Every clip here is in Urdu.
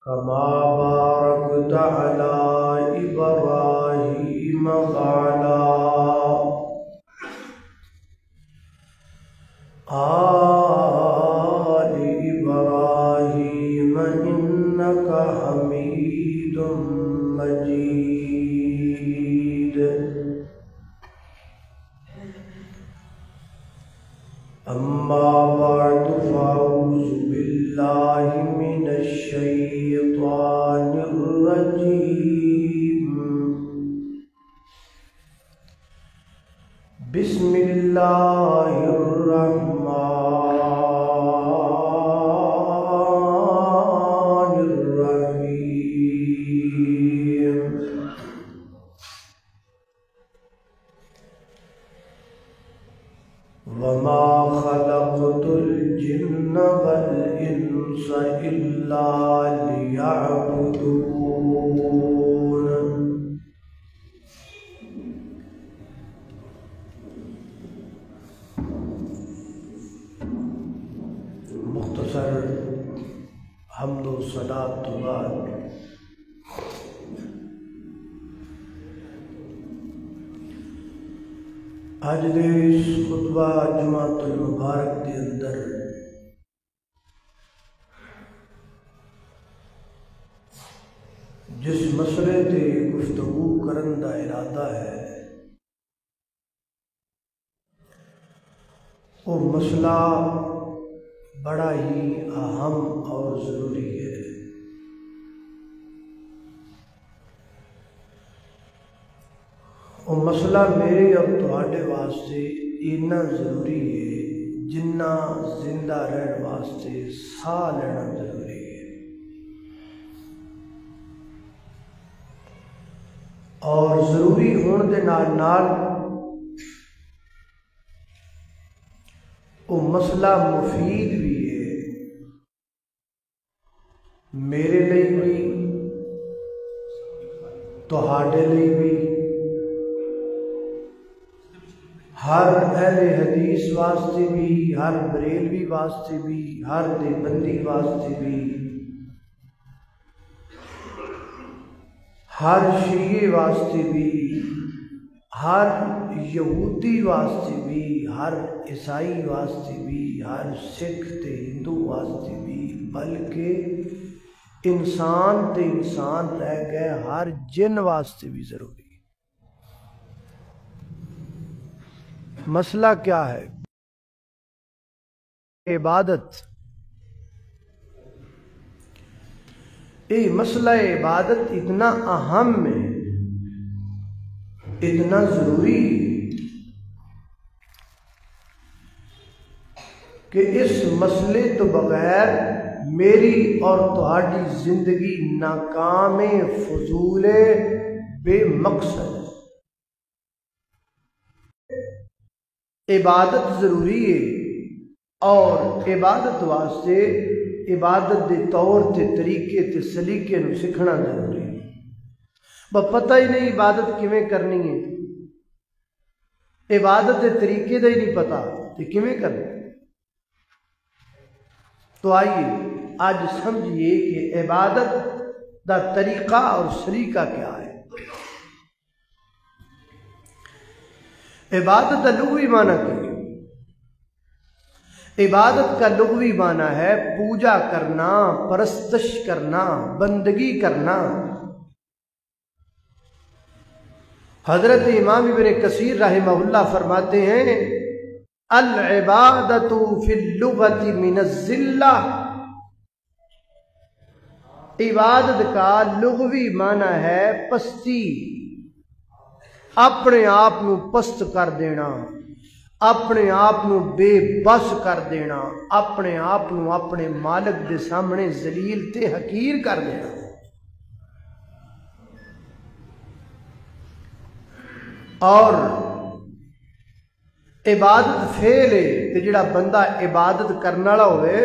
كما باركت على إبراهيم وعلى آل إبراهيم إنك حميد مجيد. أما بعد فأعوذ بالله من الشيطان الرجيم. بسم الله الرحمن الرحيم. وما خلقت الجن والإنس إلا ليعبدون. مختصر حمد و صلاۃ تو بعد آج دے اس خطبہ جمعۃ المبارک دے اندر جس مسئلے تے گفتگو کرن دا ارادہ ہے وہ مسئلہ بڑا ہی اہم اور ضروری ہے. وہ مسئلہ میرے اور تہاڈے واسطے اتنا ضروری ہے جنہ زندہ رہن واسطے ساہ لینا ضروری ہے. اور ضروری ہونے دے نال وہ مسئلہ مفید بھی ہے میرے لیے بھی تہاڈے لیے بھی ہر اہل حدیث واسطے بھی ہر بریلوی واسطے بھی ہر دیوبندی واسطے بھی ہر شیعہ واسطے بھی ہر یہودی واسطے بھی ہر عیسائی واسطے بھی ہر سکھ تے ہندو واسطے بھی بلکہ انسان تے انسان رہ گئے ہر جن واسطے بھی ضروری. مسئلہ کیا ہے؟ عبادت. یہ مسئلہ عبادت اتنا اہم ہے اتنا ضروری کہ اس مسئلے تو بغیر میری اور تہاڈی زندگی ناکام فضول بے مقصد. عبادت ضروری ہے اور عبادت واسطے عبادت دے طور تے طریقے تے سلیقے نو سکھنا ضروری ہے. پتہ ہی نہیں عبادت کیویں کرنی ہے، عبادت دے طریقے دا ہی نہیں پتہ تے کیویں کرنی. تو آئیے آج سمجھیے کہ عبادت دا طریقہ اور سلیقہ کیا ہے. عبادت کا لغوی معنی کیا ہے؟ عبادت کا لغوی معنی ہے پوجا کرنا، پرستش کرنا، بندگی کرنا. حضرت امام ابن کثیر رحمہ اللہ فرماتے ہیں العبادت فی اللغت من الذلہ. عبادت کا لغوی معنی ہے پستی، اپنے آپ نو پست کر دینا، اپنے آپ نو بے بس کر دینا، اپنے آپ نو اپنے مالک دے سامنے ذلیل تے حقیر کر دینا. اور عبادت فعل ہے تے جڑا بندہ عبادت کرنے والا ہوئے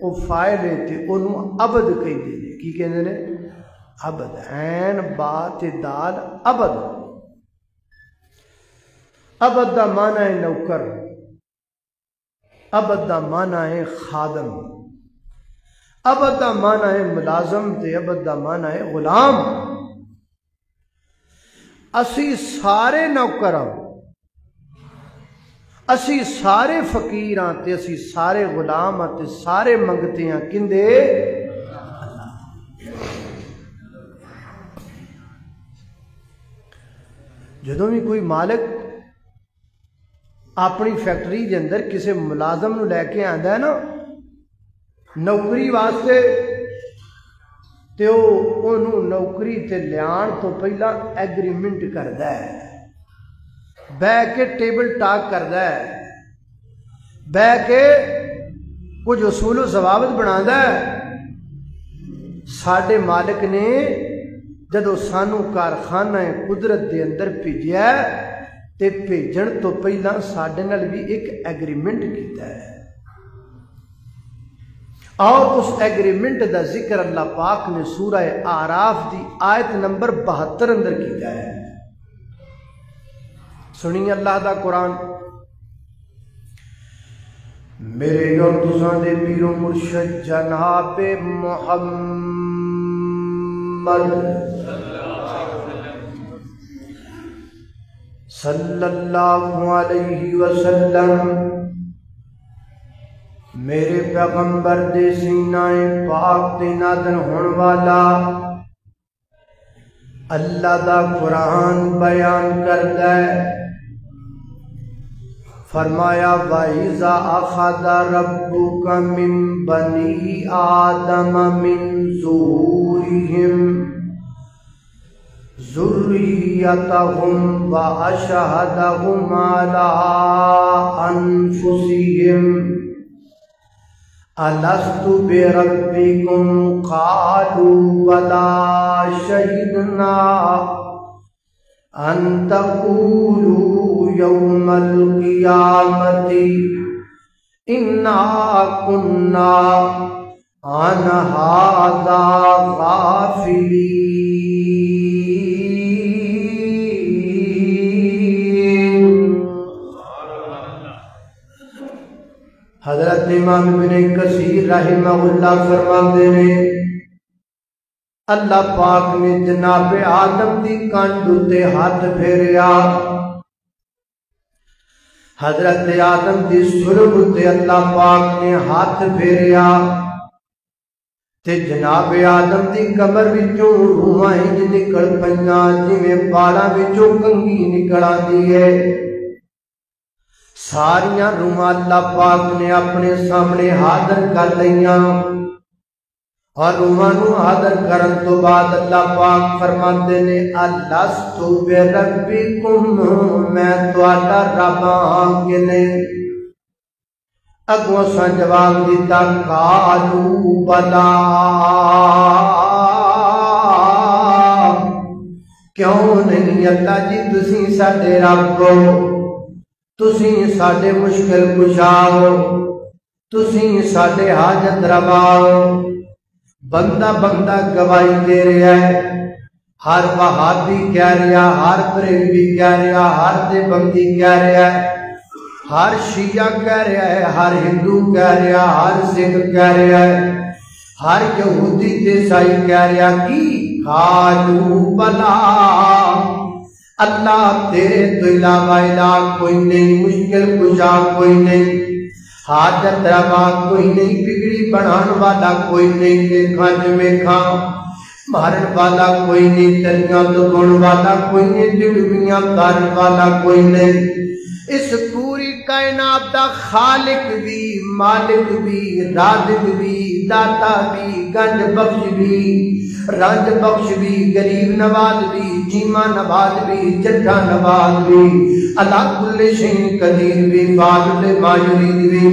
وہ فاعل ہے تے انہوں عبد کہندے نے. کی کہندے نے؟ عبد. عین با تے دال عبد. عبد دا معنی ہے نوکر، عبد دا معنی ہے خادم، عبد دا معنی ہے ملازم تے عبد دا معنی ہے غلام. اسی سارے نوکر ہاں، اسی سارے فقیر ہاں تے اسی سارے غلام ہاں تے سارے منگتے ہیں کندے؟ جدوں بھی کوئی مالک اپنی فیکٹری دے اندر کسی ملازم نو لے کے آندا ہے نا نوکری واسطے، تے انہوں نوکری تے لیان تو پہلا ایگریمنٹ کردا ہے، بہ کے ٹیبل ٹاک کردا ہے، بہ کے کچھ اصول و ضوابط بنادا ہے. ساڈے مالک نے جدو سانو کارخانہ قدرت دے اندر بھیجیا تے بھیجن تو پہلا ساڈے نال بھی ایک ایگریمنٹ کیتا ہے، اور اس ایگریمنٹ دا ذکر اللہ پاک نے سورہ اعراف دی آیت نمبر 72 اندر کیتا ہے. سنی اللہ دا قرآن. میرے اور تساں دے پیر و مرشد جناب محمد صلی اللہ علیہ وسلم میرے پیغمبر دے سینہ پاک تے نازل ہون والا اللہ دا قرآن بیان کردا ہے. فرمایا وَإِذَا أَخَذَ رَبُّكَ مِن بَنِي آدَمَ مِن ظُهُورِهِمْ ذُرِّيَّتَهُمْ وَأَشْهَدَهُمْ عَلَىٰ أَنفُسِهِمْ أَلَسْتُ بِرَبِّكُمْ قَالُوا بَلَىٰ شَهِدْنَا أَن تَقُولُوا يَوْمَ الْقِيَامَةِ إِنَّا كُنَّا عَنْ هَٰذَا غَافِلِينَ. حضرت امام ابن کثیر رحمہ اللہ فرماتے ہیں اللہ پاک نے جناب آدم دی کانڈ تے ہاتھ پھیریا، حضرت آدم دی سرگ تے اللہ پاک نے ہاتھ پھیریا تے جناب آدم دی کمر وچوں روحاں انج نکل پئیاں جویں بالاں وچوں کنگھی نکل آندی ہے. ساریاں روحاں اللہ پاک نے اپنے سامنے حاضر کر لئیاں، اور روحاں نو حاضر کرن تو بعد اللہ پاک فرماندے نے الست بربکم، میں تہاڈا رب ہاں کہ نہیں؟ اگوں سا جواب دیتا قالوا بلا، کیوں نہیں اللہ جی تسی ساڈے رب ہو، تسی ساڈے مشکل کشا ہو، تسی ساڈے حاجت روا ہو. بندہ بندہ گواہی دے رہا ہے، ہر وہابی کہہ رہا، ہر بریلوی کہہ رہا، ہر دیوبندی کہہ رہا ہے، ہر شیعہ کہہ رہا ہے، ہر ہندو کہہ رہا، ہر سکھ کہہ رہا ہے، ہر یہودی تے عیسائی کہہ رہا کی قالوا بلا، اللہ تیرے تو علاوہ الہ کوئی نہیں، مشکل کشا کوئی نہیں، حاجت روا کوئی نہیں، بگڑی بنان والا کوئی نہیں، دیکھاں جمیکھاں مارن والا کوئی نہیں، تلیاں تو گن والا کوئی نہیں، جڑویاں کرن والا کوئی نہیں. اس پوری کائنات دا خالق بھی، مالک بھی، رازق بھی، داتا بھی، گنج بخش بھی، رنج بخش بھی، غریب نواز بھی، جیما نواز بھی، جٹھا نواز بھی، اللہ کل شیء قدیر بھی، فاعل ما یرید بھی،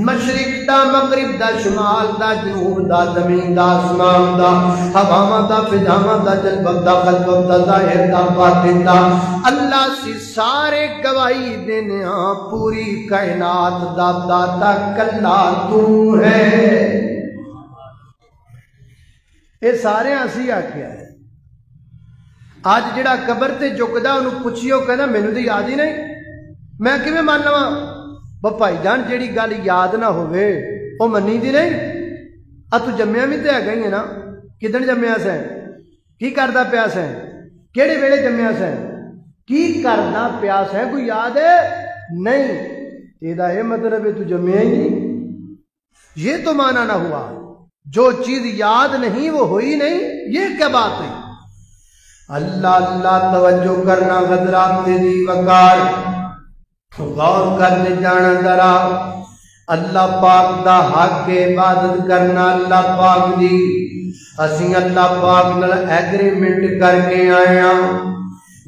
مشرق دا مغرب دا شمال دا جنوب دا زمین دا آسمان دا ہواواں دا فضاواں دا جلوہ دا خلوت دا ظاہر دا باطن دا اللہ سی سارے گواہی دینے ہاں پوری کائنات دا داتا کلا تو ہے. اے سارے اسی آکھیا ہے. آج جڑا قبر تے جھکدا انہوں پوچھیو کہنا مینوں تے یاد ہی نہیں، میں کیویں مان لواں؟ بھائی جان جیڑی گل یاد نہ ہوئے وہ منی دی نہیں. تو جمیا بھی تو ہے نا، کدن جمیا سیں، کی کردا پیا سیں، کیڑے ویلے جمیا سیں، کی کردا پیا سیں، کوئی یاد ہے نہیں؟ یہ مطلب ہے تو جمیا ہی نہیں، یہ تو مانا نہ ہوا، جو چیز یاد نہیں وہ ہوئی نہیں، یہ کیا بات ہے؟ اللہ اللہ توجہ کرنا حضرات دی وقار، غور کرنے جانا ذرا، اللہ پاک دا حق کے عبادت کرنا اللہ پاک دی، اسی اللہ پاک نال ایگریمنٹ کر کے آئے ہیں،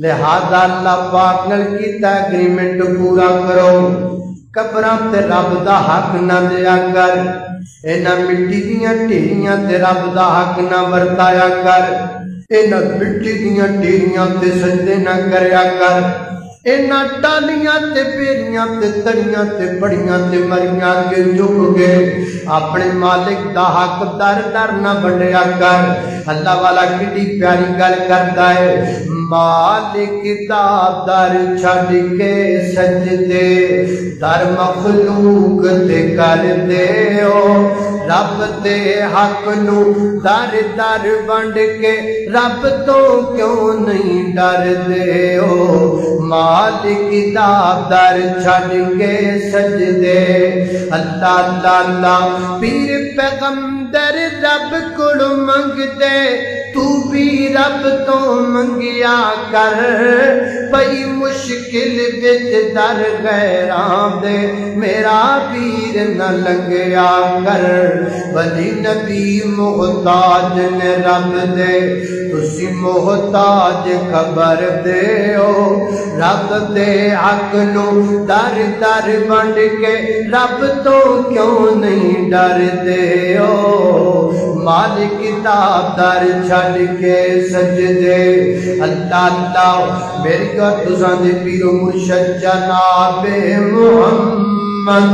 لہذا اللہ پاک نال کیتا ایگریمنٹ پورا کرو، قبراں تے رب دا حق نہ دیا کر، اینا مٹی دیاں ڈھیریاں تے رب دا حق نہ ورتایا کر، اینا مٹی دیاں ڈھیریاں تے سجدے نہ کریا کر، اینا ٹالیاں تے پیریاں تے تڑیاں تے بڑیاں تے مریاں کے جھک کے اپنے مالک دا حق در در نہ بڑھیا کر۔ اللہ والا کتنی پیاری گل کرتا ہے، مالک دا در چھڑ کے سجدے در مخلوق تے کر دے او، رب دے حق نو در در ونڈ کے رب تو کیوں نہیں ڈر دے او، مالک دا در چھڑ کے سجدے۔ اللہ اللہ اللہ پیر پیغمبر رب کو منگ دے، تو بھی رب تو منگیا کر، بئی مشکل وچ در غیران دے میرا پیر نہ لنگیا کر، ولی نبی محتاج نے رب دے، تسی محتاج خبر دے او، رب دے حق نو در در ونڈ کے رب تو کیوں نہیں ڈر دے او، مالک دا در چھڑ کے سجدے۔ اللہ اللہ میری کا تساں دے پیر و مرشد جناب محمد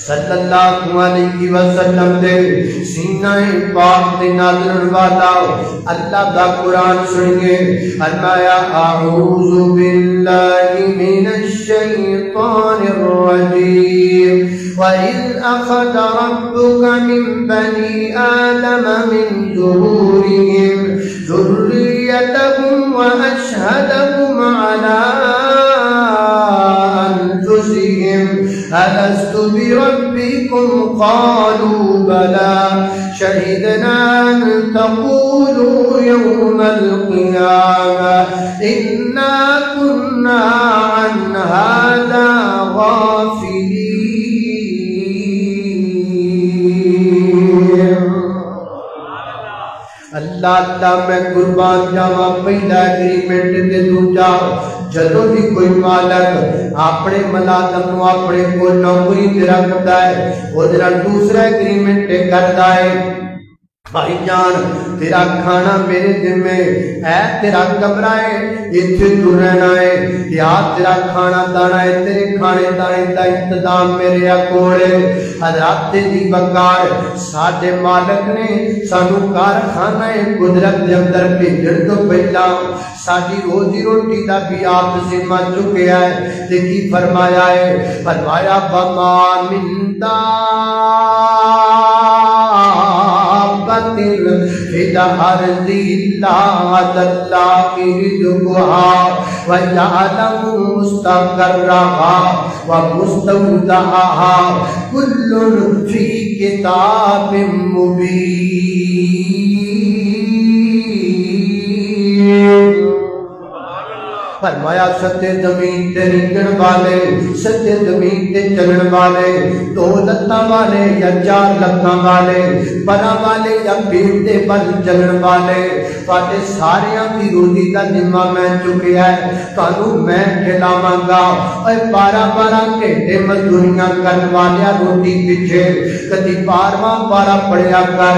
صلی اللہ علیہ وسلم دے سینہ پاک تے نازل والا اللہ دا قرآن سنیے، فرمایا اعوذ باللہ من الشیطان الرجیم، وَإِذْ أَخَذَ رَبُّكَ مِن بَنِي آدَمَ مِن ظُهُورِهِمْ ذُرِّيَّتَهُمْ وَأَشْهَدَهُمْ عَلَىٰ أَنفُسِهِمْ أَلَسْتُ بِرَبِّكُمْ قَالُوا بَلَىٰ شَهِدْنَا أَن تَقُولُوا يَوْمَ الْقِيَامَةِ إِنَّا كُنَّا عَنْ هَٰذَا غَافِلِينَ۔ اللہ اللہ میں قربان جاواں، پہلا ایگریمنٹ تے دوجا جدوں بھی کوئی مالک اپنے ملازم نو اپنے کو نوکری تے رکھدا ہے، او دے نال دوسرا ایگریمنٹ کردا ہے، بھائی جان تیرا کھانا میرے ذمے ہے، تیرا کمرہ ہے اتھے تو رہنا ہے، یا تیرا کھانا دانا ہے، تیرے کھانے دانے دا انتظام میرے اکول ہے۔ حضرات دی بکار ساڈے مالک نے سانو کارخانہ قدرت دے اندر بھیجن تو پہلا ساڈی روزی روٹی دا بھی آپ ذمہ چکیا ہے، تے کی فرمایا ہے، فرمایا وما من فِي الْأَرْضِ إِلَّا عَلَى اللَّهِ رِزْقُهَا وَيَعْلَمُ مُسْتَقَرَّهَا وَمُسْتَوْدَعَهَا كُلٌّ فِي كِتَابٍ مُبِينٍ۔ فرمایا ستے زمین تے رنگن والے، ستے زمین تے چلن والے، 2 لتاں والے یا 4 لتاں والے، بنا والے یا پیٹ دے بل چلن والے، تواڈے ساریاں دی روزی دا ذمہ میں چکیا ہے، تانوں میں کھلاواں گا۔ اے 12 گھنٹے مزدوریاں کرن والیا روٹی پیچھے کدی 12واں پارا پڑھیا کر،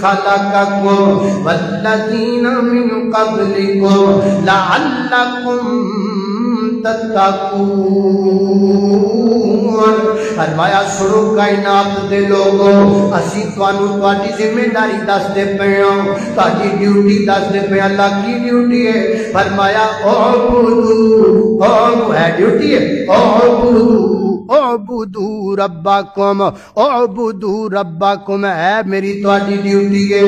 خلقکم والذین من قبلکم لعلکم تتقون۔ فرمایا سنو کائنات دے لوگوں، اسی تانوں تہاڈی ذمہ داری دس دے پئے ہاں، تہاڈی ڈیوٹی دس دے پئے۔ اللہ کی ڈیوٹی ہے؟ فرمایا اعبدوا، ہے ڈیوٹی ہے اعبدوا ربکم، اعبدوا ربکم ہے میری تہاڈی ڈیوٹی ہے۔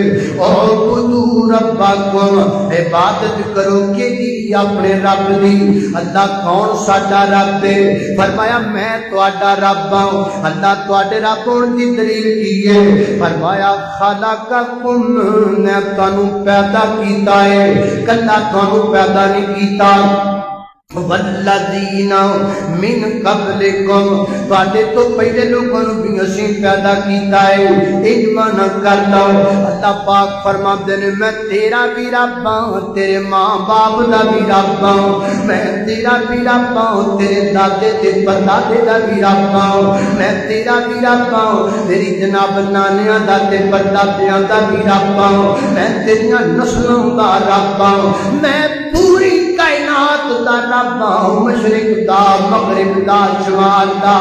اعبدوا ربکم، عبادت کرو کہ جی اپنے رب دی۔ اللہ کون ساڈا رب ہے؟ فرمایا میں تہاڈا رب ہوں۔ اللہ تہاڈے رب ہون دی دلیل کی ہے؟ فرمایا خلقکم، نے تانوں پیدا کیتا ہے، کلا تانوں پیدا نہیں کیتا۔ والذین من قبلکم، تواڈے تو پہلے لوگوں بھی اسی پیدا کیتا ہے۔ ایمان کر لو، اللہ پاک فرماتے ہیں میں تیرا بھی رب ہوں، تیرے ماں باپ دا بھی رب ہوں، میں تیرا بھی رب ہوں، تیرے دادے تے پردادے دا بھی رب ہوں، میں تیرا بھی رب ہوں، تیری جناب نانیاں دا تے پردادیاں دا بھی رب ہوں، میں تیریاں نسلوں دا رب ہوں، میں پوری کائنات دا رب ہوں، مشرق دا مغرب دا شمال دا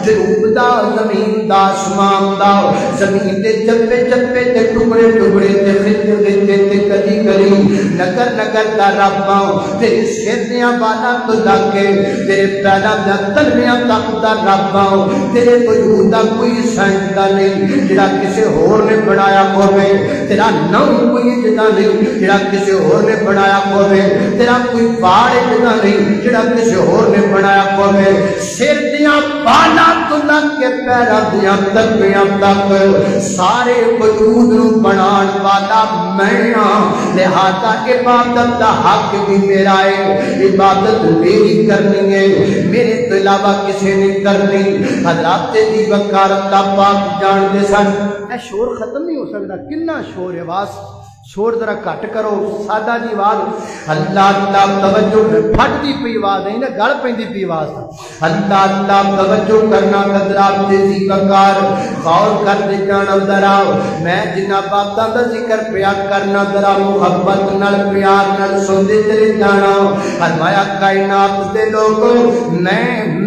جنوب دا زمین دا آسمان دا، زمین دے چپے چپے تے ٹکڑے ٹکڑے تے خطے خطے تے کلی کلی نگر نگر دا رب ہوں، تیرے سیدیاں بالا تو لگے تیرے پیدا دا تلویاں تک دا رب ہوں، تیرے وجود دا کوئی سائنسداں نہیں جڑا کسے ہور نے بنایا ہوے، تیرا نام کوئی جدا نہیں جڑا کسے ہور نے بنایا ہوے، تیرا کوئی پہاڑ جدا نہیں جڑا کسے ہور نے بنایا ہوے، سر دیاں بالا تو لگ کے پیراں دیاں تلویاں تک سارے وجود نو بنان والا میں ہاں، لہذا عبادت دا حق بھی میرا ہے، عبادت میری کرنی ہے، میرے تو علاوہ کسی نے کرنی۔ حضرات دی وقار اللہ پاک جان دے سن۔ اے شور ختم نہیں ہو سکتا، کنا شور ہے، آواز شور ذرا کٹ کرو، سادہ جی آواز اللہ اللہ توجہ پھٹ دی پئی آواز نہیں نا، گل پیندی پئی آواز۔ اللہ اللہ توجہ کرنا قدرات دی وقار غور کر دے جانا ذرا، میں جناب باتاں دا ذکر پیا کرنا ذرا محبت نال پیار نال سندے چلے جانا۔ فرمایا کائنات دے لوگوں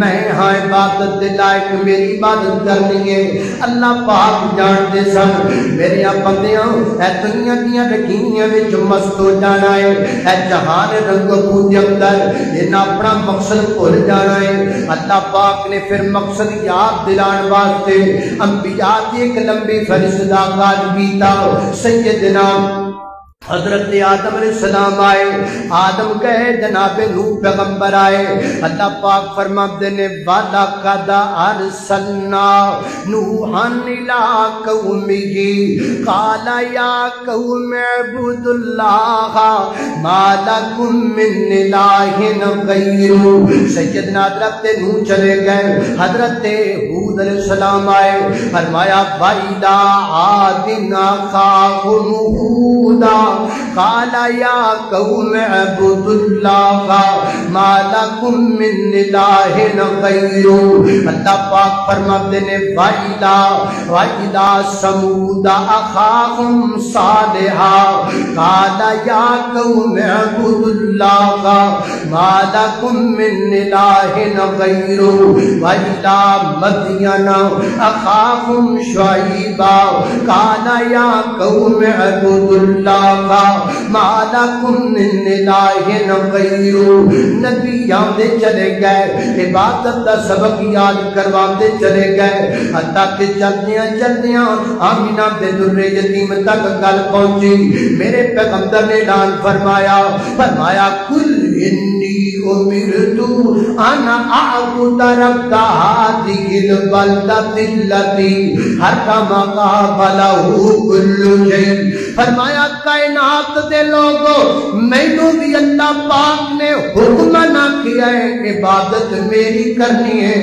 میں ہاں عبادت دے لائق میری عبادت کرنی ہے۔ اللہ پاک جان دے سن میرے بندیاں اے دنیا دیاں رکینیاں وچ مست ہو جانا ہے، اے جہان رنگ بو دے اندر انہاں اپنا مقصد بھول جانا ہے۔ اللہ پاک نے پھر مقصد یاد دلان واسطے انبیاء کی ایک لمبی فہرست دا آغاز کیتا۔ سیدنا حضرت آدم علیہ السلام آئے، آدم کہے جناب نوح پیغمبر آئے، اللہ پاک فرماتے نے وَلَقَدْ أَرْسَلْنَا نُوحًا إِلَىٰ قَوْمِهِ قَالَ يَا قَوْمِ اعْبُدُوا اللَّهَ مَا لَكُم مِّنْ إِلَٰهٍ غَيْرُهُ۔ سیدنا حضرت نوح چلے گئے، حضرت ہود علیہ السلام آئے، فرمایا وَإِلَىٰ عَادٍ أَخَاهُمْ هُودًا قال یا قوم اعبدوا اللہ ما لکم من الہ غیرہ۔ اللہ پاک فرماتے ہیں وَإِلَىٰ ثَمُودَ أَخَاهُمْ صَالِحًا قال یا قوم اعبدوا اللہ ما لکم من الہ غیرہ۔ وَإِلَىٰ مَدْيَنَ أَخَاهُمْ شُعَيْبًا قال یا قوم اعبدوا اللہ ما لکم من الہ غیرہ۔ نبی آندے چلے گئے، عبادت دا سبق یاد کرواندے چلے گئے، حتیٰ کہ چلدیاں چلدیاں آمینہ بے در یتیم تک گل پہنچی۔ میرے پیغمبر نے اعلان فرمایا کل انی امرت ان اعبد رب هذه البلدۃ التي حرمها له كل شيء۔ فرمایا کائنات دے لوگوں مینوں بھی اللہ پاک نے حکم نہ کیا ہے عبادت میری کرنی ہے،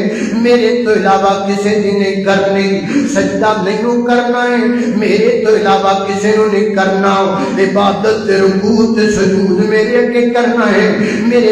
میرے تو علاوہ کسی نے نہیں کرنی، سجدہ مینوں کرنا ہے، میرے تو علاوہ کسی نے نہیں کرنا، عبادت رکوع تے سجود میرے اگے کرنا ہے، میرے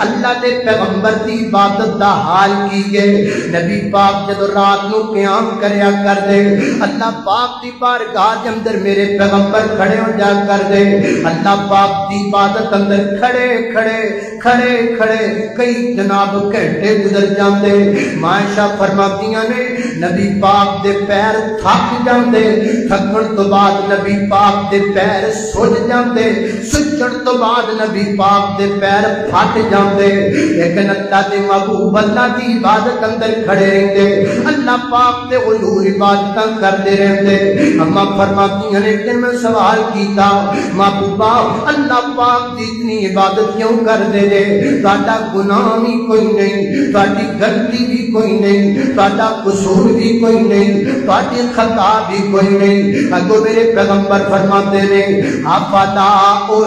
اللہ دے پیغمبر دی عبادت دا حال کی گئے نبی پاک جدو رات نو قیام کریا کر دے اللہ پاک دی بارگاہ دے اندر میرے پیغمبر کھڑے ہو جا کر دے اللہ پاک دی عبادت اندر کھڑے کھڑے کھڑے کھڑے کئی جناب گھنٹے گزر جاندے معاشہ فرماتیاں نے نبی پاک دے پیر تھک جاندے تھکن تو بعد نبی پاک دے پیر سج جاندے سجن تو بعد نبی پاک دے پیر پھٹ جاندے لیکن اللہ دے محبوب اللہ دی عبادت اندر کھڑے رہندے اللہ پاک دے حضور عبادتاں کردے رہندے اما فرماتیاں نے کہ میں سوال کیتا محبوبہ اللہ پاک دی اتنی عبادت کیوں کر دے دے تہاڈا گناہ بھی کوئی نہیں تہاڈی غلطی بھی کوئی نہیں تہاڈا قصور بھی کوئی نہیں تہاڈی خطا بھی کوئی نہیں اگو میرے پیغمبر فرماتے نے افلا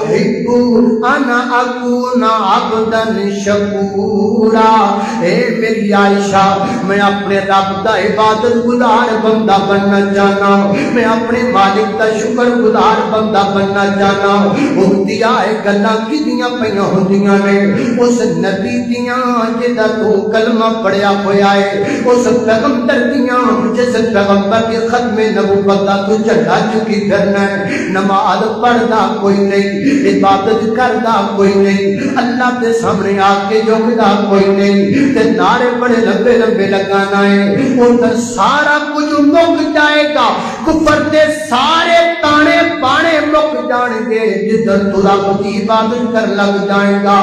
احب انا اکون عبدا شکورا اے میری عائشہ میں اپنے رب دا عبادت گزار بندہ بننا چاہنا میں اپنے مالک دا شکر گزار بندہ بننا چاہنا ہوندیاں اے گلاں کیدیاں پیاں ہوندیاں نے اس نبی دیاں جدا تو کلمہ پڑھیا ہویا ہے اس پیغمبر دیاں جس پیغمبر کے ختم نبوت دا تو چڑھا چکی پھرنا ہے نماز پڑھدا کوئی نہیں عبادت کردا کوئی نہیں اللہ کے سامنے آ کے جھکدا کوئی نہیں تے نعرے بڑے لمبے لمبے لگانا ہے ادھر سارا کچھ مک جائے گا کفر دے سارے تانے بانے مک جان گے جدھر تو رب کی عبادت کر لگ جائے گا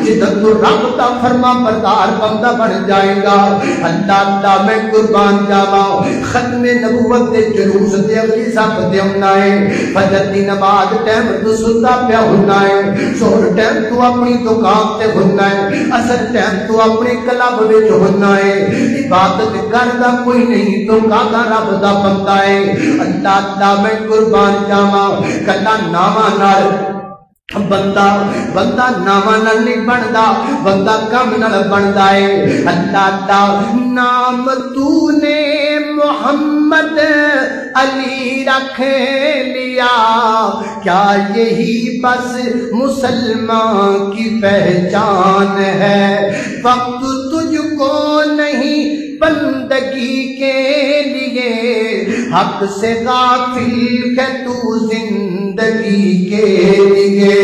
جدھر تو رب کا فرما بردار بندہ بن جائے گا اللہ میں قربان جاواں ختم نبوت دے جلوس دے اگلی سب دے ہونا ہے فجر دی نماز ٹائم تو ستا پیا ہونا ہے سور ٹائم تو اپنی دکان تے ہونا ہے اثر ٹائم تو اپنے کلب وچ ہونا ہے عبادت کردا کوئی نہیں تو کاغا رب دا بندہ ہے اللہ میں قربان جاواں کلا ناواں نال بندہ ناواں نال نہیں بندا بندہ کم نال بندا ہے اللہ دا نام تو نے محمد علی رکھ لیا کیا یہی بس مسلمان کی پہچان ہے وقت تجھ کو نہیں بندگی کے لیے حق سے غافل ہے تو زندگی کے لیے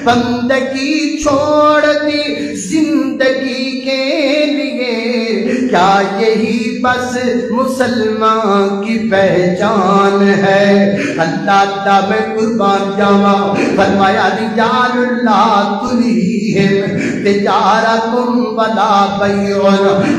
بندگی چھوڑ دی زندگی کے لیے کیا یہی بس مسلمان کی پہچان ہے اللہ میں قربان جاواں فرمایا رجال اللہ تلہیہم تجارت ولا بیع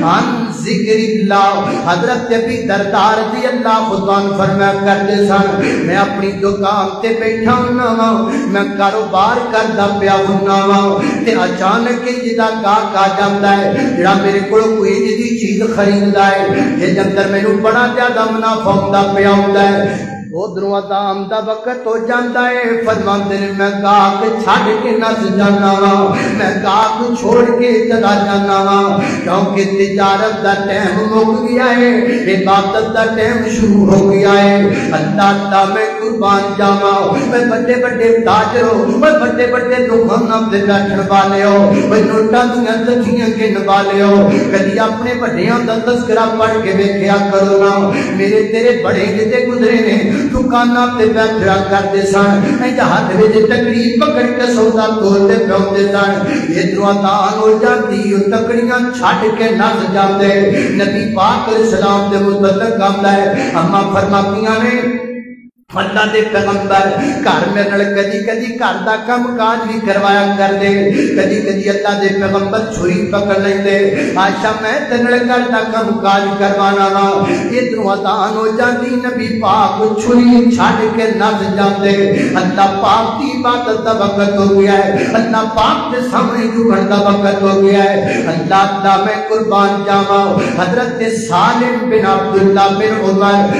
عن ذکر اللہ حضرت ابی دردار رضی اللہ عنہ فرمایا کرتے سن میں اپنی دکان تے بیٹھا ہونا وا میں کاروبار کردا پیا ہونا وا تے اچانک جدا گاہک آ جاندا ہے جڑا میرے کول کوئی جدی چیز خریددا ہے جے اندر مینوں بڑا زیادہ منافع ہوندا پیا ہوندا ہے ادھروں آدام دا وقت ہو جاندہ ہے فرماندے نے میں گاہک چھڑ کے نس جانا وا میں گاہک چھوڑ کے چلا جانا وا کیونکہ تجارت دا ٹائم مک گیا ہے عبادت دا ٹائم شروع ہو گیا ہے اللہ میں قربان جاواں میں بڑے بڑے تاجر ہو میں بڑے بڑے دکاناں تے بیٹھن والے ہو میں نوٹاں دیاں تکھیاں گن والے ہو کدی اپنے بڑیاں دا تذکرہ پڑھ کے ویکھیا کرو نا میرے تیرے بڑے کتے گزرے نے دکاناں تے بیٹھا کرتے سن ایں ہاتھ وچ تکڑی پکڑ کے سودا تولتے پھردے سن ادھروں دان ہو جاندی تکڑیاں چھڈ کے نس جاندے نبی پاک علیہ السلام دے متعلق آندا ہے اما فرماتیاں نے اللہ دے پیغمبر گھر میں نال کدی کدی گھر دا کم کاج بھی کروایا کر دے کدی کدی اللہ دے پیغمبر چھری پکڑ لیندے عائشہ میں تے نال گھر دا کم کاج کروانا وا ادھروں اذان ہو جاندی نبی پاک چھری چھڈ کے نس جاندے اللہ پاک دی عبادت دا وقت ہو گیا ہے اللہ پاک دے سامنے جھکن دا وقت ہو گیا ہے اللہ میں قربان جاواں حضرت سالم بن عبداللہ بن عمر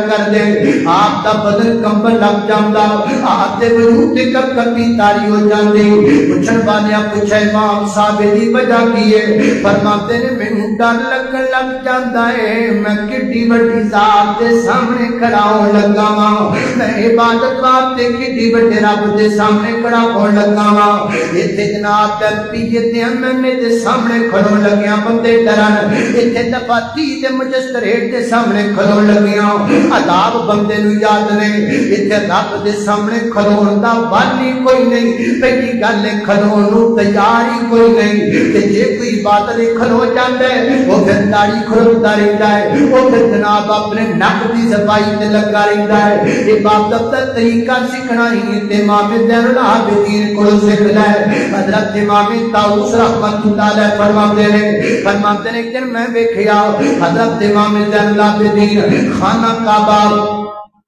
کر دے آپ دا بدن کمبن لگ جاندا آپ دے وجود تے کپ کپی تاری ہو جاندی پوچھن والے پوچھے امام صاحب دی وجہ کی ہے فرماتے نے مینوں ڈر لگن لگ جاندا ہے میں کڈی وڈی ذات دے سامنے کھڑا ہون لگا واں میں عبادت واسطے کڈی وڈے رب دے سامنے کھڑا ہون لگا واں ایتھے جناب تربیت ایم دے سامنے کھڑون لگیاں بندے ڈرن ایتھے دفاتی تے مجسٹریٹ دے سامنے کھڑون لگیاں عذاب بندے نو یاد نے ایتھے رب دے سامنے کھڑون دا والی کوئی نہیں پہلی گل کھڑون نو تیاری کوئی نہیں تے جے کوئی بات نہیں کھلو جاندا ہے وہ پھر داڑھی کھلوتا رہتا ہے وہ پھر جناب اپنے نک دی صفائی تے لگا رہتا ہے عبادت دا طریقہ سیکھنا ہی تے امام زین العابدین کو سکھنا ہے حضرت امام طاؤس رحمۃ اللہ علیہ فرماتے ہیں کہ میں دیکھیا حضرت امام زین العابدین خانہ کعبہ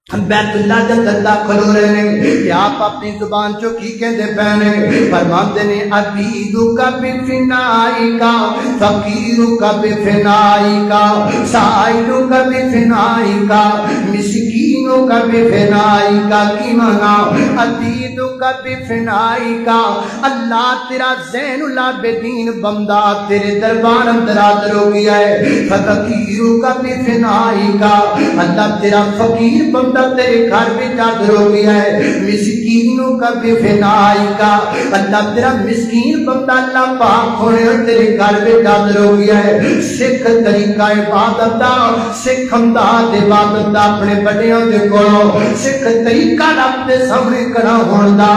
بیت اللہ جنت داخل ہو رہے ہیں کہ آپ اپنی زبان چو کی کہندے پہنے فرماتے ہیں عبیدو کا بفنائی کا فقیرو کا بفنائی کا سائلو کا بفنائی کا مسکینو کا بفنائی کا کی مانا عبیدو کا بفنائی کا اللہ تیرا زین العابدین بندہ تیرے دربار اندر حاضر ہو گیا ہے فقیرو کا بفنائی کا اللہ تیرا فقیر بندہ تیرے گھر میں حاضر ہو گیا ہے مسکینوں کا بے فنائی کا اللہ تیرا مسکین بندہ اللہ پاک ہونے اور تیرے گھر میں حاضر ہو گیا ہے سکھ طریقہ عبادت دا سکھ انداز عبادت دا اپنے بڑیاں دے کولو سکھ طریقہ رب دے سامنے کھڑا ہون دا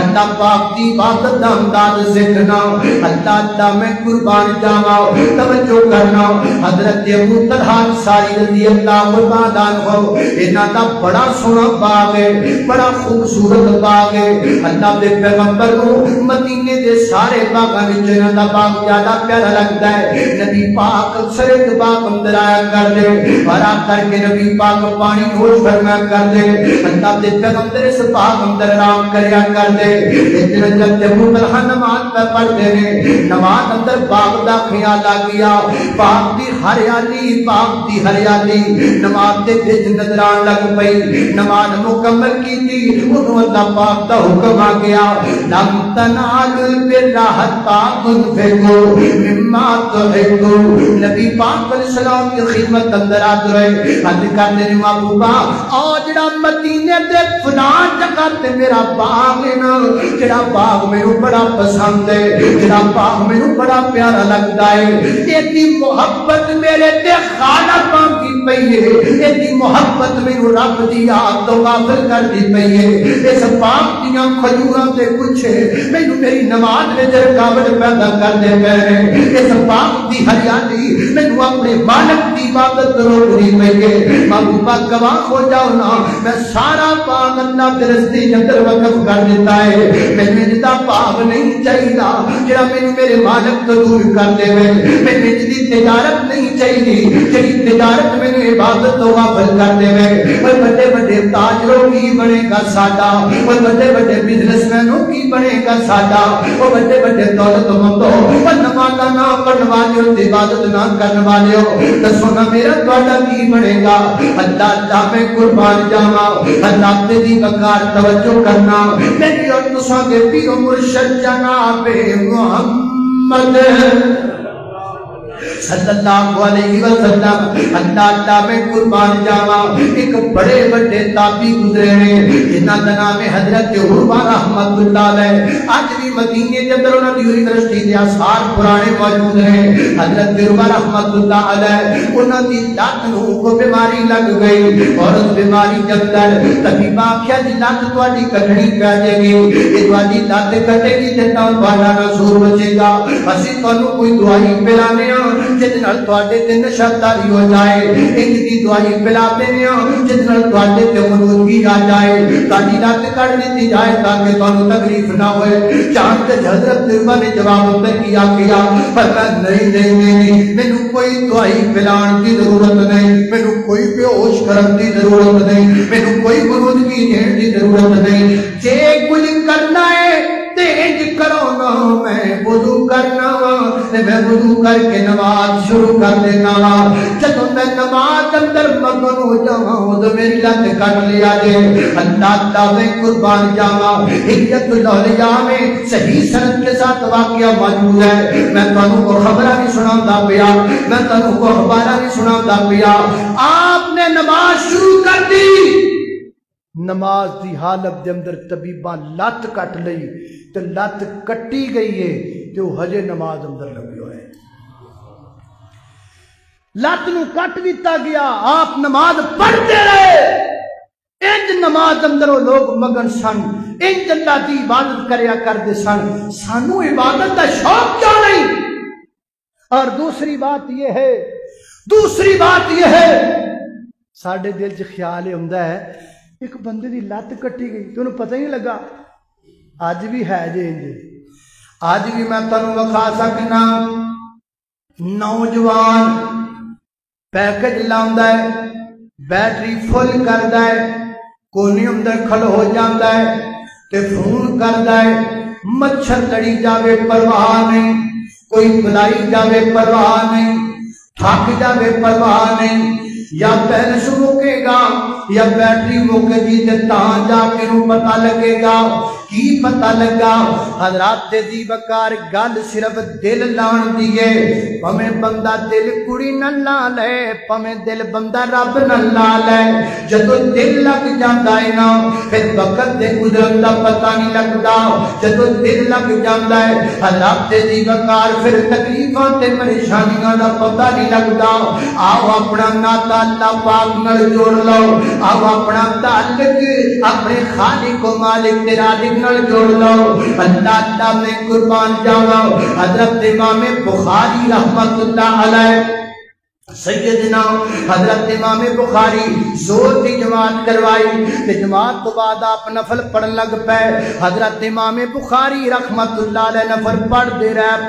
اللہ پاک دی عبادت دا انداز سیکھنا اللہ میں قربان جاواں توجہ کرنا حضرت ابو طلحہ انصاری رضی اللہ عنہ انہاں دا بڑا سونا باغ ہے بڑا خوبصورت باغ ہے اللہ دے پیغمبر کو مدینے دے سارے باغاں وچ انہاں دا باغ زیادہ پیارا لگتا ہے نبی پاک اکثر ایک باغ اندر آیا کر دے اور آ کر کے نبی پاک پانی نوش فرمایا کر دے اللہ دے پیغمبر اس باغ اندر آرام کریا کر دے اتنے جب ابو طلحہ نماز پہ پڑھتے ہیں نماز اندر باغ دا خیال آ گیا باغ دی ہریالی نماز دے وچ نظر آن لگ پئی نماز مکمل کی تھی انہوں اللہ پاک دا حکم آ گیا لم تنالوا البر حتى تنفقوا مما تحبون نبی پاک علیہ السلام کی خدمت اندر آتے رہے حد کرتے ہیں محبوبہ اور جڑا مدینے دے فلان جگہ تے میرا باغ ہے نا جڑا باغ میرے بڑا پسند ہے جڑا باغ میرے بڑا پیارا لگتا ہے ایتی محبت میرے تے خالق کی پئی ہے ایتی محبت میرے رب دی یاد تو غافل کر دی پئی ہے اس پاک دیاں کھجوراں تے کچھ مینوں میری نماز وچ رکاوٹ پیدا کر دے پئے اس پاک دی ہریالی مینوں اپنے مالک دی عبادت روک دی پئی ہے محبوبہ گواہ ہو جاؤ نا میں سارا باغ اللہ دے راستے اندر وقف کر دیتا ہے میں جدا باغ نہیں چاہیے جڑا مینوں میرے مالک تو دور کر دے میں جدی تجارت نہیں چاہیے جڑی تجارت مینوں عبادت تو غافل کر دے اور بڑے بڑے تاجروں کی بنے گا ساڈا اور بڑے بڑے بزنس مینوں کی بنے گا ساڈا اور بڑے بڑے دولت مندوں اور نماز نہ پڑھنے والے اور عبادت نہ کرنے والے ہو دسو نا میرا تہاڈا کی بنے گا اللہ میں قربان جاواں اللہ تے دی بکار توجہ کرنا میری اور تساں دے پیر و مرشد جناب محمد صلی اللہ علیہ وسلم اللہ میں قربان جاواں ایک بڑے بڑے تابعی گزرے ہیں جنہاں دا نام ہے حضرت عروہ رحمۃ اللہ علیہ اج بھی مدینے دے اندر انہاں دی یونیورسٹی دے آثار پرانے موجود ہیں حضرت عروہ رحمۃ اللہ علیہ انہاں دی لت نوں کو بیماری لگ گئی اور اس بیماری دے اندر طبیب آکھیا جی لت تہاڈی کٹنی پے جائے گی یہ تہاڈی لت کٹے گی تے تہاڈا نصور بچے گا اسی تانوں کوئی دوائی پلانے جس نال تواڈے تے نشہ طاری ہو جائے ایک دی دوائی پلا دینے جس نال تواڈے تے منوگی آ جائے تہاڈی لت کٹ دتی جائے تاکہ تانوں تکلیف نہ ہوئے چاند تے حضرت عروہ نے جواب تے کیا فرمایا نہیں مینوں کوئی دوائی پلان دی ضرورت نہیں مینوں کوئی بے ہوش کرن دی ضرورت نہیں مینوں کوئی منوگی دین دی ضرورت نہیں جے کچھ کرنا ہے تے انج کرو نا وا میں وضو کرنا وا تے میں وضو کر کے نماز شروع کر دینا وا جدوں میں نماز اندر مگن ہو جاواں اودوں میری لت کٹ لیا جے اللہ تعالی قربان جاواں حجت الاولیاء میں صحیح سند کے ساتھ واقعہ موجود ہے میں تانوں کو خبراں نہیں سناوندا پیا میں تانوں کو اخباراں نہیں سناوندا پیا آپ نے نماز شروع کر دی نماز دی حالت دے اندر طبیباں لت کٹ لئی تے لت کٹی گئی ہے تے وہ ہجے نماز اندر لگے ہوئے لت نو کٹ دیتا گیا آپ نماز پڑھتے رہے انج نماز اندر وہ لوگ مگن سن انج اللہ دی عبادت کریا کرتے سن سانو عبادت دا شوق کیوں نہیں اور دوسری بات یہ ہے ساڈے دل چ خیال یہ ہوندا ہے ایک بندے دی لت کٹی گئی تو انہوں پتہ ہی نہیں لگا اج بھی ہے جے انج اج بھی میں تانوں وکھا سکنا نوجوان پیکج لاوندا ہے بیٹری فل کردا ہے کونے اندر کھل ہو جاندا ہے تے فون کردا ہے مچھر لڑی جاوے پرواہ نہیں کوئی بلائی جاوے پرواہ نہیں تھک جاوے پرواہ نہیں یا بیلنس مکے گا یا بیٹری مک گئی تے تاں جا کے نوں پتہ لگے گا کی پتہ لگا حضرات دی وقار گل صرف دل لان دی ہے پویں بندہ دل کڑی نہ لا لے پویں دل بندہ رب نہ لا لے جدوں دل لگ جاندا ہے نا پھر وقت دے گزرن دا پتہ نہیں لگدا جدوں دل لگ جاندا ہے حضرات دی وقار پھر تکلیفاں تے پریشانیاں دا پتہ نہیں لگدا آو اپنا ناتا اللہ پاک نال جوڑ لو آو اپنا تعلق اپنے خالق و مالک تے رازق نال جوڑ لو اللہ تعالی میں قربان جاواں حضرت امام بخاری رحمت اللہ علیہ سیدنا حضرت امام بخاری زور دی جماعت کروائی تے جماعت تو بعد آپ نفل پڑھن لگ پے حضرت امام بخاری رحمت اللہ علیہ نفل پڑھتے رہے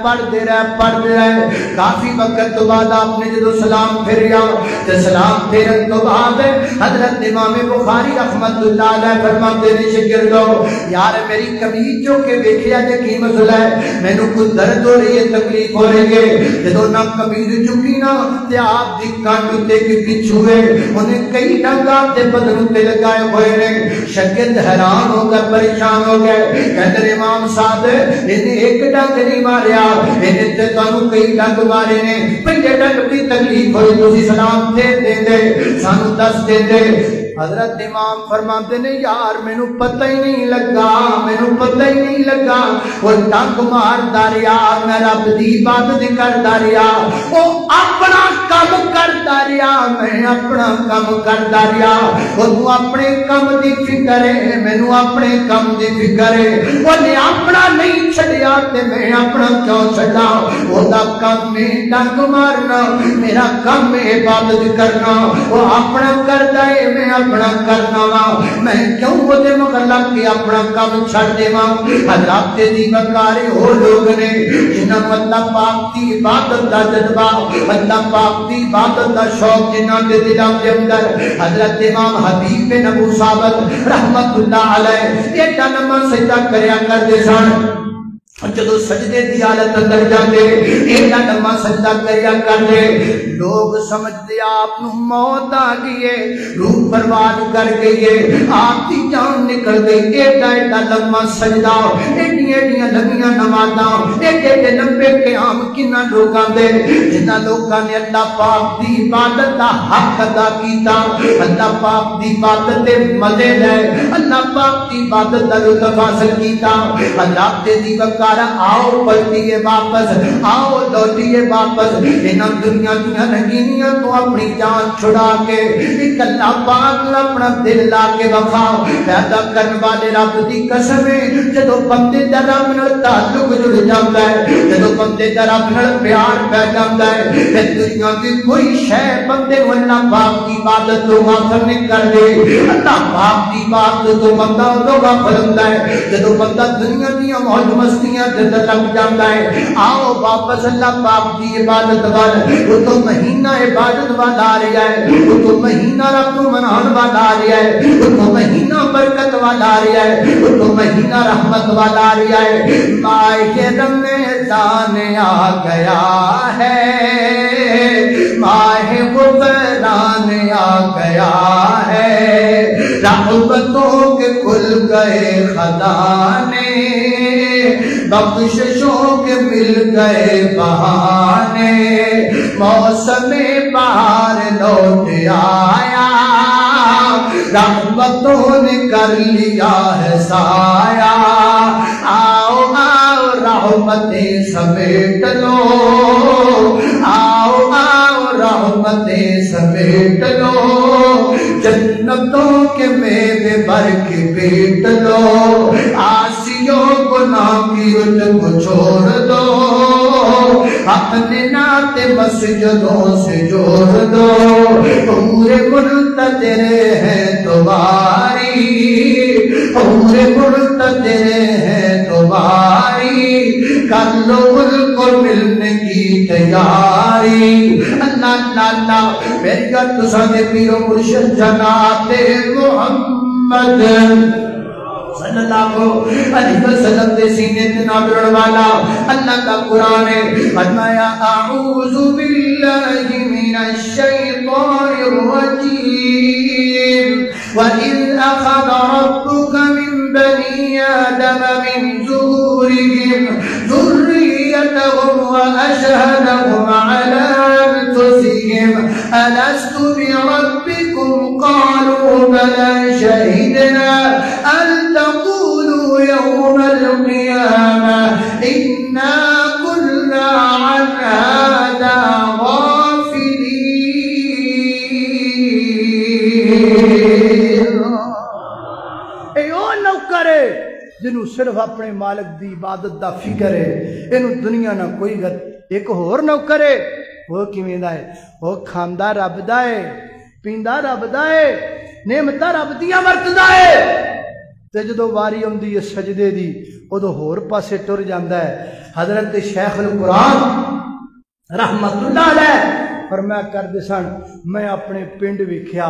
کافی وقت تو بعد آپ نے جدو سلام پھریا تے سلام پھرن تو بعد حضرت امام بخاری رحمت اللہ علیہ فرماتے نے شاگردو یار میری قمیض جو کہ ویکھیا جے کی مسئلہ ہے مینوں کوئی درد ہو رہی ہے تکلیف ہو رہی ہے جدو نہ قمیض چکی نا تے آپ دی کانڈ تے کی پچھوئے انہیں کئی ڈنگا تے بدن تے لگائے ہوئے نے شاگرد حیران ہو کر پریشان ہو گئے کہتے امام صاحب انہیں ایک ڈنگ نہیں ماریا انہیں تے تانوں کئی ڈنگ مارے نے پہلے ڈنگ کی تکلیف ہوئی تسی سلام دے دے سانو دس دے حضرت امام فرماتے نے یار مینوں پتہ ہی نہیں لگا وہ ڈنگ ماردا رہیا میں رب دی عبادت کردا رہیا او اپنا کام کردا رہیا میں اپنا کام کردا رہیا او اپنے کام دی فکر ہے مینوں اپنے کام دی فکر ہے او نے اپنا نہیں چھڈیا تے میں اپنا کیوں چھڈا او دا کام ہے ڈنگ مارنا میرا کام ہے عبادت کرنا او اپنا کردا ہے میں اپنا کرنا وا میں کیوں ودے مغلا کے اپنا کام چھڑ دیواں حضرات دی وقارے ہو لوگ نے جنہاں اللہ پاک دی عبادت دا جذبہ اللہ پاک دی عبادت دا شوق جنہاں دے دلاں دے اندر حضرت امام حبیب بن ابو ثابت رحمت اللہ علیہ ایڈا نماز سجدہ کریا کرتے سن جدو سجدے دی حالت اندر جاندے ایڈا لمبا سجدہ کریا کرتے لوگ سمجھتے آپ نو موت آ گئی ہے روح برباد کر گئی ہے آپ کی جان نکل گئی ایڈا لمبا سجدہ ایڈیاں لمبیاں نمازاں ایڈے لمبے قیام کنا لوگاں دے جنہاں لوگاں نے اللہ پاک دی عبادت دا حق ادا کیتا اللہ پاک دی عبادت دے مزے لے اللہ پاک دی عبادت دا لطف حاصل کیتا اللہ دے دی وقار آؤ پلٹیے واپس آؤ لوٹیے واپس انہاں دنیا دنیا رنگینیاں تو اپنی جان چھڑا کے ایک اللہ پاک اپنا دل لا کے وفا پیدا کرنے والے رب دی قسم ہے جدو بندے دا رب نال تعلق جڑ جاندا ہے جدو بندے دا رب نال پیار پہ جاندا ہے تے دنیا دی کوئی شے بندے نوں اللہ پاک دی عبادت تو غافل نہیں کر دے اللہ پاک دی عبادت تو بندہ اودوں غافل ہوندا ہے جدو بندہ دنیا دی موج مستیاں جدت لگ جاتا ہے آؤ واپس اللہ پاک دی عبادت وال وہ تو مہینہ عبادت والا آ رہا ہے وہ تو مہینہ رب کو منان والا آ رہا ہے وہ تو مہینہ برکت والا والا آ رہا ہے، تو مہینہ رحمت والا آ رہا ہے، ماہ رمضان آ گیا ہے، ماہ غفران آ گیا ہے، رحمتوں کے کھل گئے خزانے، بخششوں کے مل گئے بہانے، موسم بہار لوٹ آیا، رحمتوں نے کر لیا ہے سایہ، آؤ آؤ رحمتیں سمیٹ لو، آؤ آؤ رحمتیں سمیٹ لو، جنتوں کے میوے بھر کے پیٹ لو، آسیوں گناہ کی رت کو چھوڑ دو، اپنے ناطے مسجدوں سے جوڑ دو، پورے منتظر ہیں تمہاری، پورے منتظر ہیں تمہاری، کر لو ان کو ملنے کی تیاری۔ اللہ اللہ اللہ میری گھر تو سادے پیرو مرشد جناب محمد صلی اللہ علیہ وسلم دے سینے تے ناظرن والا اللہ کا قرآن ہے، فرمایا اعوذ باللہ من الشیطان الرجیم وَإِذْ أَخَذَ رَبُّكَ مِنْ بَنِي آدَمَ مِنْ ظُهُورِهِمْ ذُرِّيَّتَهُمْ وَأَشْهَدَهُمْ عَلَى أَنفُسِهِمْ أَلَسْتُ بِرَبِّكُمْ قَالُوا بَلَى شَهِدْنَا أَن تَقُولُوا يَوْمَ الْقِيَامَةِ إِنَّا كُنَّا عَنْ هَذَا غَافِلِينَ۔ جنہوں صرف اپنے مالک دی عبادت دا فکر ہے، انہوں دنیا نہ کوئی گر ایک ہور نوکر ہے، وہ کیویں دا ہے، وہ کھاندا رب دا ہے، پیندا رب دا ہے، نعمتاں رب دیاں ورتدا ہے، تے جدوں واری ہوندی ہے سجدے دی اودوں ہور پاسے ٹر جاندا ہے۔ حضرت شیخ القرآن رحمت اللہ علیہ فرمایا کردے سن، میں اپنے پنڈ ویکھیا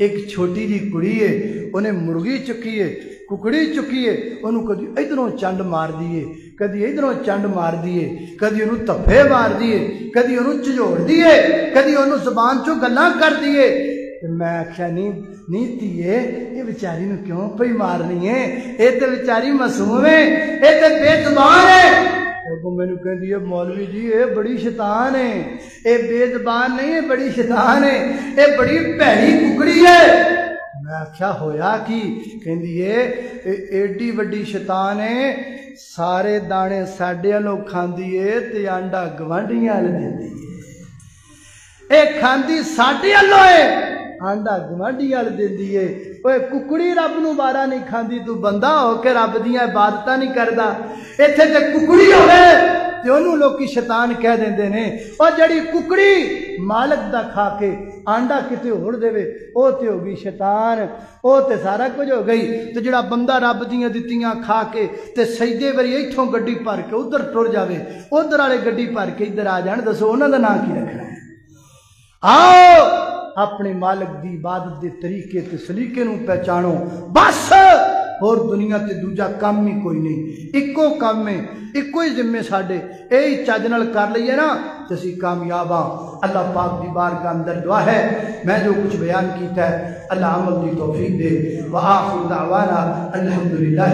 ایک چھوٹی جی کڑی ہے، انہیں مرغی چکی ہے، ککڑی چکی ہے، انہوں کدی ادھروں چنڈ مار دیے، کدی ادھروں چنڈ مار دیے، کدی انہوں تفے مار دیے، کدی انہوں چجوڑ دیے، کدی انہوں زبان چو گلاں کر دیے۔ میں آخیا نہیں تیے یہ بیچاری نو کیوں پئی مارنی ہے، یہ تے بیچاری معصوم ہے، یہ تے بے زبان ہے۔ مینو کہ مولوی جی یہ بڑی شیطان ہے، یہ بے زبان نہیں ہے، بڑی شیطان ہے، یہ بڑی بھڑی ککڑی ہے۔ میں آخیا ہویا کی؟ کہندی ہے ایڈی وڈی شیطان ہے، سارے دانے ساڈے والوں کھاندی ہے تے آنڈا گوانڈیاں ول دیندی ہے، اے کھاندی ساڈے والوں ہے، آنڈا گوانڈیاں ول دیندی ہے۔ اوے ککڑی رب نو بارا نہیں کھاندی، تو بندہ ہو کے رب دیاں عبادتاں نہیں کردا، ایتھے تے ککڑی ہوے تے انہوں لوکی شیطان کہہ دیندے نے۔ اور جڑی ککڑی مالک دا کھا کے آنڈا کتے ہور دے او تے ہو گئی شیطان، او تے سارا کچھ ہو گئی۔ تے جڑا بندہ رب دیاں دتیاں کھا کے تے سجدے وری ایتھوں گڈی بھر کے ادھر ٹر جاوے، ادھر والے گڈی بھر کے ادھر آ جان، دسو انہاں دا نام کی رکھنا ہے؟ آؤ اپنے مالک دی عبادت دے طریقے تے سلیقے نو پہچانو، بس اور دنیا تے دوجا کام ہی کوئی نہیں، اکو کام ہے، اکو ہی ذمے ساڈے، اے چج نال کر لئیے نا تے اسی کامیاب ہاں۔ اللہ پاک دی بارگاہ اندر دعا ہے میں جو کچھ بیان کیتا ہے اللہ عمل دی توفیق دے۔ وآخر دعوانا الحمدللہ۔